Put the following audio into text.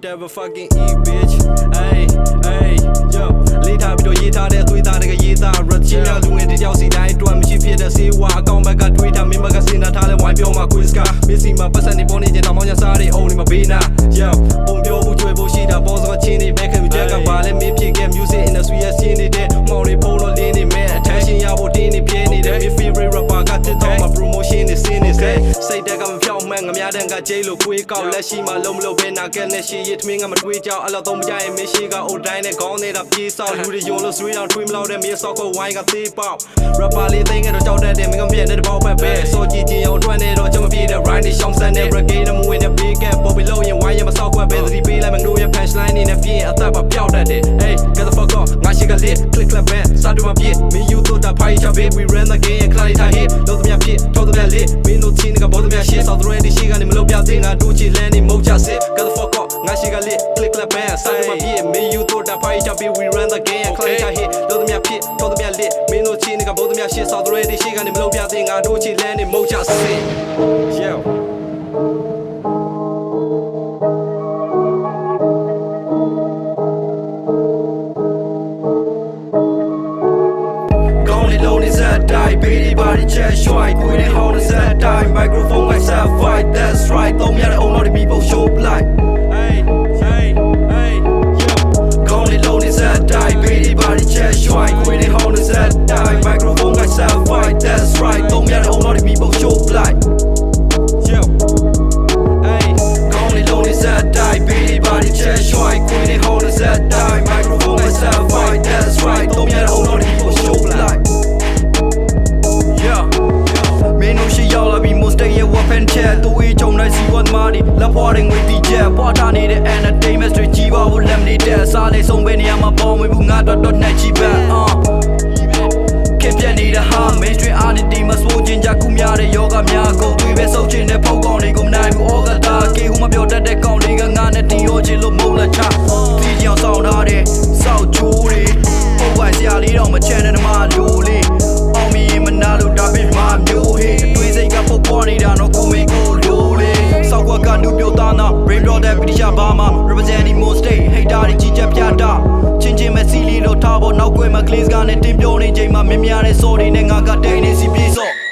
never fucking eat bitch hey hey yo လေးထားပြီးတော့ရေးထားတဲ့သွေးသားတွေကရေးသား rap ချင်းများလူငယ်တယောက်စီတိုင်းတွက်မရှိဖြစ်တဲ့စေဝါအကောင့်ဘက်ကတွေးထားမင်းဘက်ကစင်နာထားလဲဝိုင်းပြောမှာ quiz ကမစ္စည်းမှာပတ်စံနေပေါ်နေကြတော့မောင်ညာစားတွေအုံနေမှာဘေးနာ yo ပုံပြောဘူးကြွေဖို့ရှိတာပေါ်စကချင်းနေဘက်ကမြကြက်ကပါလဲမင်းဖြစ်ခဲ့ music industry ရဲ့စီးနေတဲ့မောင်တွေဖုံးလို့လင်းနေမဲ့ attention ရဖို့တင်းနေပြင်းနေတဲ့ my favorite rapper ကတစ်တော့မှာ promotion နေစင်းနေစိတ်တက်ကမဖြောင်းမှန်းငများတန်းကဂျိလို့ခွေးကောက်လက်ရှိမှာလုံးမလို့ပဲနာကက်နဲ့ရှေ့ရထမင်းကမတွေးကြောက်အဲ့လောက်တော့မကြရင်မရှိကအိုတိုင်းနဲ့ခေါင်းနေတာပြေးဆောက်လူတွေယုံလို့ဆွေးအောင်တွေးမလို့တဲ့မြေဆောက်ကိုဝိုင်းကသေးပေါက် rapper လေးသိငယ်တော့ကြောက်တတ်တယ်မင်းကပြည့်တဲ့ဘောက်ပဲစောကြည့်ချင်းအောင်တွန်းနေတော့ကျွန်မပြေးတဲ့ rhyme တွေရှောင်းစမ်းတဲ့ brigade မဝင်တဲ့ big gap ပေါ်ပြီးလို့ရင်ဝိုင်းရမဆောက်ခွက်ပဲသတိပေးလိုက်မငိုရ punchline နေနဲ့ပြင်းအသက်ပါပျောက်တတ်တယ် hey get the fuck off ငါရှိကလေး click clap band စတူမပြေးမင်းယူတော့တာဖိုင်ချဘေး we ran the game ခလာလေးထား hit လို့သမျှဖြစ်ထောက်သမျှလေးမင်းတို့ချင်းကဘောသမျှရှေ့ဆောက်တဲ့ရှိကနေမလို့ပြသေးငါတို့ချီလန်းနေမုတ်ချစစ် get the fuck off ငါရှိကလေး click clap band စတူမပြေးမင်းယူတော့တာဖိုင်ချဘေး we ran the game ခလာလေးထား hit လို့သမျှဖြစ်ထောက်သမျှလေးမင်းတို့ချင်းကဘောသမျှရှေ့ဆောက်တဲ့ရှိကနေမလို့ပြသေးငါတို့ချီလန်းနေမုတ်ချစစ် yeah die baby body chest right quit it how does that die microphone myself fight that's right don't matter all the people show like hey hey hey yo gone alone is that die baby body chest right quit it how does that die microphone myself fight that's right don't matter all the people show like yo hey gone alone is that die baby body chest right quit it how does that die microphone myself fight that's right don't matter all the people show like weapon chat တူအေးကြုံလိုက်စီဝတ်မားဒီလက်ဖွားတွေငွေတီချက်ပွားထားနေတဲ့ entertainment တွေကြီးပါဘူးလက်မနေတဲ့စားလေးဆုံးပဲနေရာမှာပေါ်ဝင်ဘူးငါတော့နှက်ချီပန်းကပြက်နေတဲ့ဟာ mainstream artist မှာစိုးကျင်ကြကူများတဲ့ယောဂများကုန်သွေးပဲစုပ်ချင်တဲ့ဖောက်ကောင်တွေကိုမနိုင်ဘူးဩကတာကေဟူမပြောတတ်တဲ့ကောင်လေးကငါနဲ့တီရောချင်လို့မုန်းလက်ချတီချင်အောင်ဆောင်ထားတဲ့စောက်ချိုးတွေပုတ်ပိုင်စရာလေးတော့မချမ်းတဲ့မှာလိုလေးအောင်မီမနာလို့ဒါပစ်မှာမျိုးဟေးတွေးစိတ်ကပုတ်ပွားနေတာတော့ကိုမေကိုလိုလေးစောက်ကွက်ကနုပြိုသားနာ brain blow တဲ့ British Burma representing most state hater တွေကြီးကြပ်ပြတာချင်းမဲ့စီလီလို့ထားဖို့နောက်ကွယ်မှာ class ကနဲ့တင်ပြောနေချိန်မှာမြင်များတဲ့ sorry နဲ့ငါကတိတ်နေစီပြေးစော့